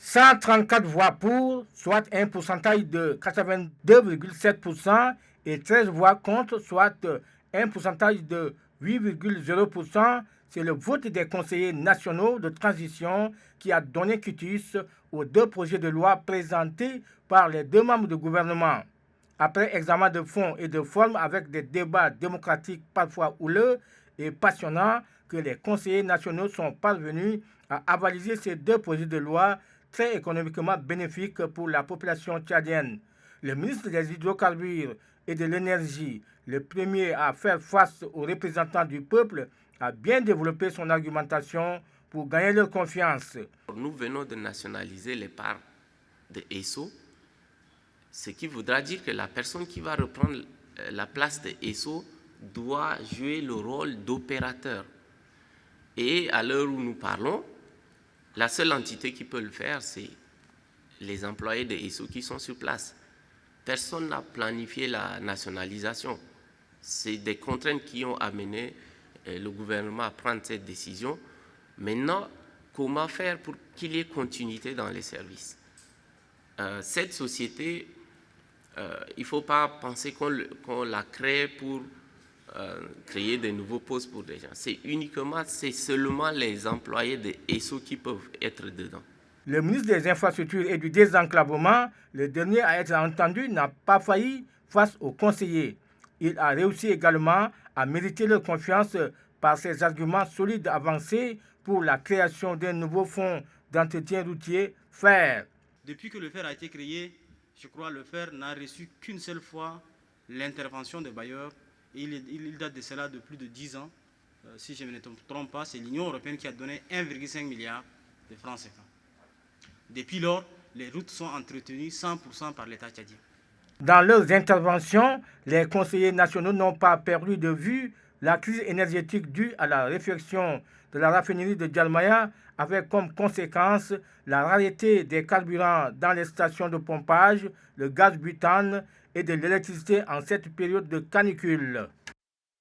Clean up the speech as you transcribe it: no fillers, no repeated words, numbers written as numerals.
134 voix pour, soit un pourcentage de 82,7%, et 13 voix contre, soit un pourcentage de 8,0%. C'est le vote des conseillers nationaux de transition qui a donné quitus aux deux projets de loi présentés par les deux membres du gouvernement. Après examen de fond et de forme avec des débats démocratiques parfois houleux et passionnants, que les conseillers nationaux sont parvenus à avaliser ces deux projets de loi très économiquement bénéfiques pour la population tchadienne. Le ministre des Hydrocarbures et de l'Énergie, le premier à faire face aux représentants du peuple, a bien développé son argumentation pour gagner leur confiance. Nous venons de nationaliser les parts de ESSO, ce qui voudra dire que la personne qui va reprendre la place de ESSO doit jouer le rôle d'opérateur. Et à l'heure où nous parlons, la seule entité qui peut le faire, c'est les employés de ESSO qui sont sur place. Personne n'a planifié la nationalisation. C'est des contraintes qui ont amené le gouvernement à prendre cette décision. Maintenant, comment faire pour qu'il y ait continuité dans les services? Cette société, il ne faut pas penser qu'on l'a créée pour créer de nouveaux postes pour des gens. C'est seulement les employés de ESSO qui peuvent être dedans. Le ministre des Infrastructures et du Désenclavement, le dernier à être entendu, n'a pas failli face aux conseillers. Il a réussi également à mériter leur confiance par ses arguments solides avancés pour la création d'un nouveau fonds d'entretien routier, FER. Depuis que le FER a été créé, je crois que le FER n'a reçu qu'une seule fois l'intervention des bailleurs. Il date de cela de plus de 10 ans. Si je ne me trompe pas, c'est l'Union européenne qui a donné 1,5 milliard de francs CFA. Depuis lors, les routes sont entretenues 100% par l'État tchadien. Dans leurs interventions, les conseillers nationaux n'ont pas perdu de vue la crise énergétique due à la réfection de la raffinerie de Djalmaya, avec comme conséquence la rareté des carburants dans les stations de pompage, le gaz butane et de l'électricité en cette période de canicule.